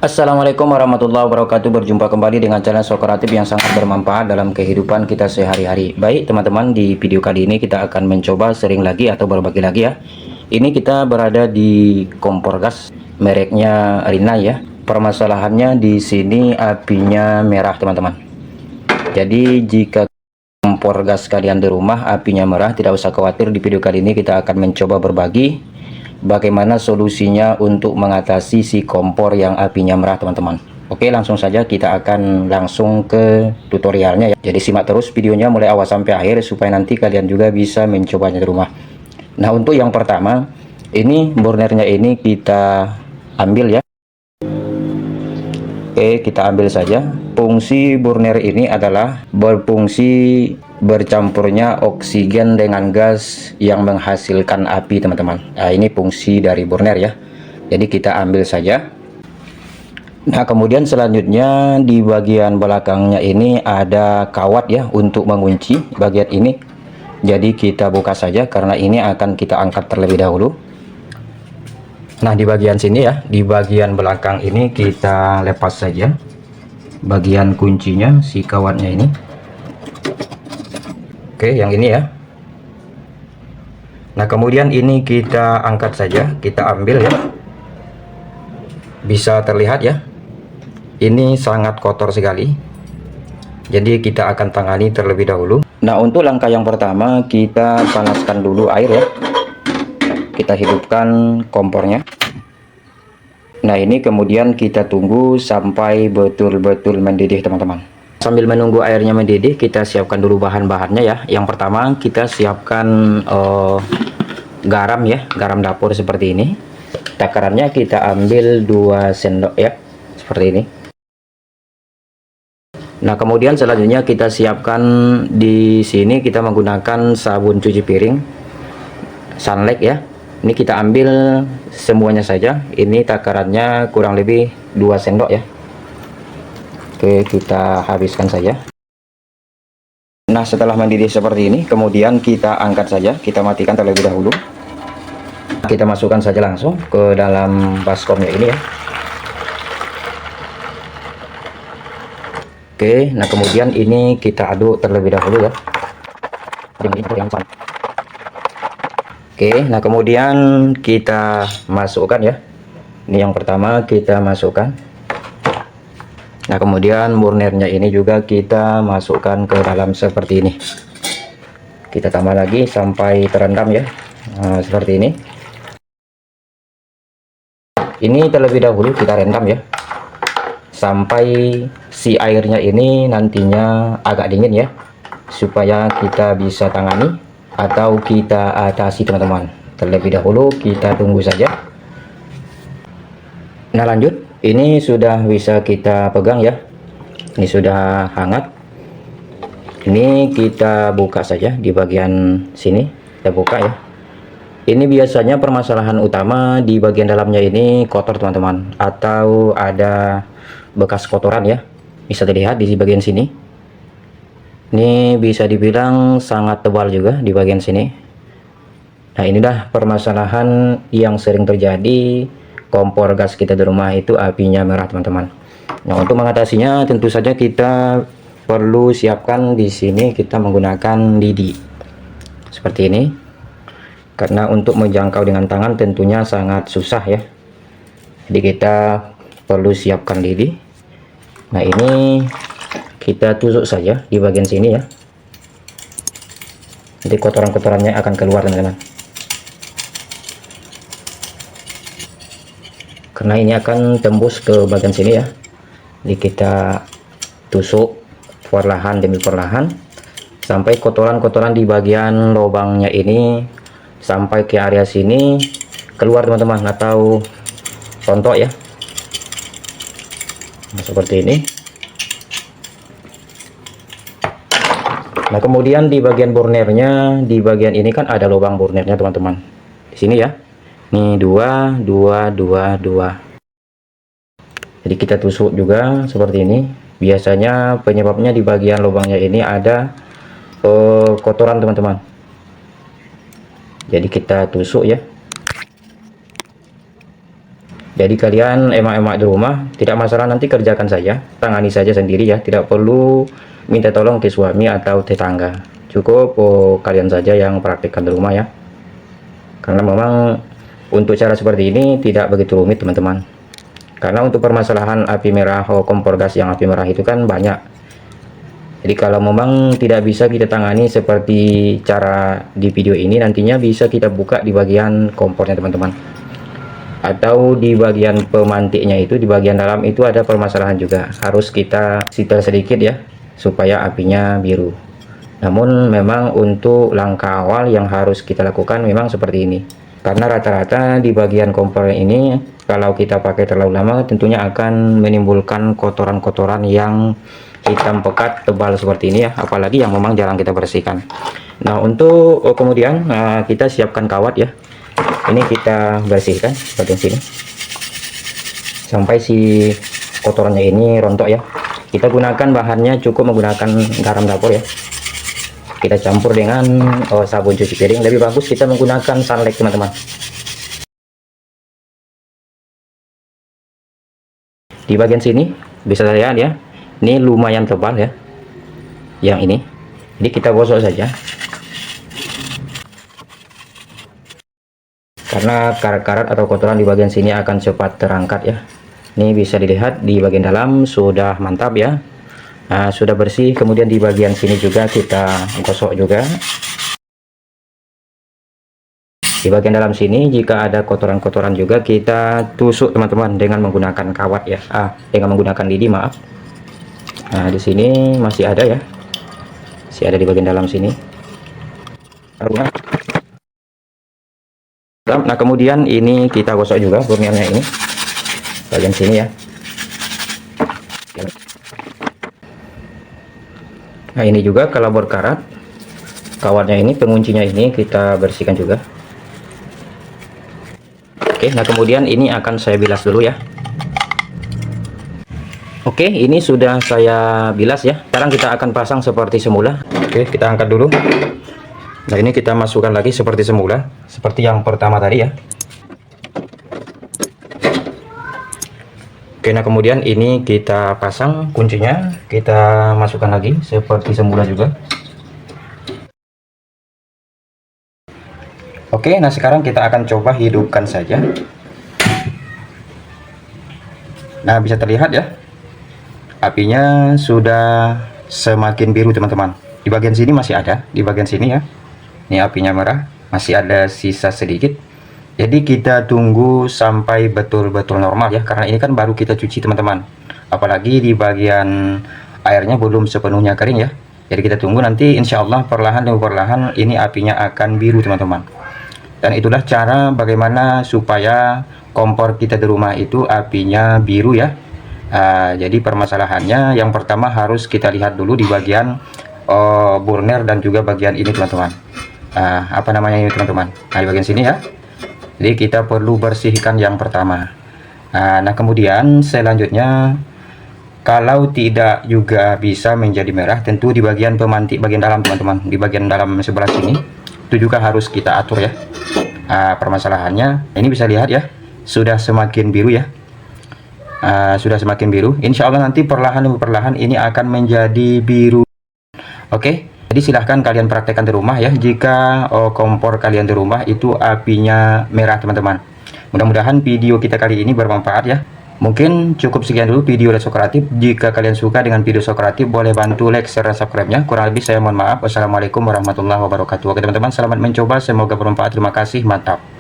Assalamualaikum warahmatullahi wabarakatuh. Berjumpa kembali dengan channel Sokratif yang sangat bermanfaat dalam kehidupan kita sehari-hari. Baik teman-teman, di video kali ini kita akan mencoba sering lagi atau berbagi lagi ya. Ini kita berada di kompor gas mereknya Rinnai ya. Permasalahannya di sini apinya merah teman-teman. Jadi jika kompor gas kalian di rumah apinya merah, tidak usah khawatir. Di video kali ini kita akan mencoba berbagi bagaimana solusinya untuk mengatasi si kompor yang apinya merah teman-teman. Oke, langsung saja kita akan langsung ke tutorialnya ya. Jadi simak terus videonya mulai awal sampai akhir supaya nanti kalian juga bisa mencobanya di rumah. Nah, untuk yang pertama ini burnernya ini kita ambil ya. Oke, kita ambil saja. Fungsi burner ini adalah berfungsi bercampurnya oksigen dengan gas yang menghasilkan api teman-teman. Nah, ini fungsi dari burner ya. Jadi kita ambil saja. Nah, kemudian selanjutnya di bagian belakangnya ini ada kawat ya untuk mengunci bagian ini. Jadi kita buka saja karena ini akan kita angkat terlebih dahulu. Nah, di bagian sini ya, di bagian belakang ini kita lepas saja bagian kuncinya, si kawatnya ini. Oke, yang ini ya. Nah, kemudian ini kita angkat saja, kita ambil ya. Bisa terlihat ya, ini sangat kotor sekali. Jadi kita akan tangani terlebih dahulu. Nah, untuk langkah yang pertama kita panaskan dulu air ya. Kita hidupkan kompornya. Nah, ini kemudian kita tunggu sampai betul-betul mendidih teman-teman. Sambil menunggu airnya mendidih, kita siapkan dulu bahan-bahannya ya. Yang pertama kita siapkan garam ya, garam dapur seperti ini. Takarannya kita ambil 2 sendok ya, seperti ini. Nah, kemudian selanjutnya kita siapkan di sini kita menggunakan sabun cuci piring Sunlight ya. Ini kita ambil semuanya saja. Ini takarannya kurang lebih 2 sendok ya. Oke, kita habiskan saja. Nah, setelah mendidih seperti ini, kemudian kita angkat saja. Kita matikan terlebih dahulu. Kita masukkan saja langsung ke dalam baskomnya ini ya. Oke, nah kemudian ini kita aduk terlebih dahulu ya. Oke, nah kemudian kita masukkan ya. Ini yang pertama kita masukkan. Nah, kemudian burnernya ini juga kita masukkan ke dalam seperti ini. Kita tambah lagi sampai terendam ya. Nah, seperti ini. Ini terlebih dahulu kita rendam ya. Sampai si airnya ini nantinya agak dingin ya. Supaya kita bisa tangani atau kita atasi teman-teman. Terlebih dahulu kita tunggu saja. Nah, lanjut, ini sudah bisa kita pegang ya. Ini sudah hangat. Ini kita buka saja di bagian sini, kita buka ya. Ini biasanya permasalahan utama di bagian dalamnya ini kotor teman-teman, atau ada bekas kotoran ya. Bisa dilihat di bagian sini. Ini bisa dibilang sangat tebal juga di bagian sini. Nah, inilah permasalahan yang sering terjadi kompor gas kita di rumah itu apinya merah teman-teman. Nah, untuk mengatasinya tentu saja kita perlu siapkan di sini kita menggunakan lidi seperti ini. Karena untuk menjangkau dengan tangan tentunya sangat susah ya. Jadi kita perlu siapkan lidi. Nah, ini kita tusuk saja di bagian sini ya. Nanti kotoran-kotorannya akan keluar teman-teman. Karena ini akan tembus ke bagian sini ya. Jadi kita tusuk perlahan demi perlahan sampai kotoran-kotoran di bagian lubangnya ini sampai ke area sini keluar teman-teman, atau rontok ya. Nah, seperti ini. Nah, kemudian di bagian burnernya, di bagian ini kan ada lubang burnernya teman-teman. Di sini ya. Ini 2, 2, 2, 2. Jadi kita tusuk juga seperti ini. Biasanya penyebabnya di bagian lubangnya ini ada kotoran teman-teman. Jadi kita tusuk ya. Jadi kalian emak-emak di rumah tidak masalah, nanti kerjakan saja, tangani saja sendiri ya, tidak perlu minta tolong ke suami atau tetangga. Cukup kalian saja yang praktikkan di rumah ya. Karena memang untuk cara seperti ini tidak begitu rumit teman-teman. Karena untuk permasalahan api merah kompor gas yang api merah itu kan banyak. Jadi kalau memang tidak bisa kita tangani seperti cara di video ini, nantinya bisa kita buka di bagian kompornya teman-teman. Atau di bagian pemantiknya itu, di bagian dalam itu ada permasalahan juga, harus kita setel sedikit ya supaya apinya biru. Namun memang untuk langkah awal yang harus kita lakukan memang seperti ini, karena rata-rata di bagian kompor ini kalau kita pakai terlalu lama tentunya akan menimbulkan kotoran-kotoran yang hitam pekat tebal seperti ini ya, apalagi yang memang jarang kita bersihkan. Nah untuk kemudian kita siapkan kawat ya, ini kita bersihkan bagian sini sampai si kotorannya ini rontok ya. Kita gunakan bahannya cukup menggunakan garam dapur ya, kita campur dengan sabun cuci piring. Lebih bagus kita menggunakan sunlight teman-teman. Di bagian sini bisa lihat ya, ini lumayan tebal ya yang ini, jadi kita gosok saja karena karat-karat atau kotoran di bagian sini akan cepat terangkat ya. Ini bisa dilihat di bagian dalam sudah mantap ya. Nah, sudah bersih. Kemudian di bagian sini juga kita gosok juga. Di bagian dalam sini jika ada kotoran-kotoran juga kita tusuk teman-teman dengan menggunakan kawat ya. Dengan menggunakan lidi, maaf. Nah, di sini masih ada ya. Masih ada di bagian dalam sini. Nah, kemudian ini kita gosok juga burnirnya ini bagian sini ya. Nah, ini juga kalau berkarat kawatnya ini, penguncinya ini kita bersihkan juga. Oke, nah kemudian ini akan saya bilas dulu ya. Oke, ini sudah saya bilas ya. Sekarang kita akan pasang seperti semula. Oke, kita angkat dulu. Nah, ini kita masukkan lagi seperti semula, seperti yang pertama tadi ya. Oke, nah kemudian ini kita pasang kuncinya, kita masukkan lagi seperti semula juga. Oke, nah sekarang kita akan coba hidupkan saja. Nah, bisa terlihat ya, apinya sudah semakin biru teman-teman. Di bagian sini masih ada, di bagian sini ya. Ini apinya merah, masih ada sisa sedikit. Jadi kita tunggu sampai betul-betul normal ya, karena ini kan baru kita cuci teman-teman. Apalagi di bagian airnya belum sepenuhnya kering ya. Jadi kita tunggu, nanti insya Allah perlahan demi perlahan ini apinya akan biru teman-teman. Dan itulah cara bagaimana supaya kompor kita di rumah itu apinya biru ya. Jadi permasalahannya yang pertama harus kita lihat dulu di bagian burner dan juga bagian ini teman-teman. Apa namanya ini teman-teman, nah di bagian sini ya. Jadi kita perlu bersihkan yang pertama. Nah kemudian selanjutnya kalau tidak juga bisa menjadi merah, tentu di bagian pemantik bagian dalam teman-teman, di bagian dalam sebelah sini itu juga harus kita atur ya. Permasalahannya ini bisa lihat ya, sudah semakin biru ya. Sudah semakin biru. Insya Allah nanti perlahan demi perlahan ini akan menjadi biru. Oke, jadi silahkan kalian praktekkan di rumah ya. Jika kompor kalian di rumah itu apinya merah teman-teman. Mudah-mudahan video kita kali ini bermanfaat ya. Mungkin cukup sekian dulu video Sokratif. Jika kalian suka dengan video Sokratif, boleh bantu like, share, dan subscribe-nya. Kurang lebih saya mohon maaf. Wassalamualaikum warahmatullahi wabarakatuh. Oke teman-teman, selamat mencoba. Semoga bermanfaat. Terima kasih. Mantap.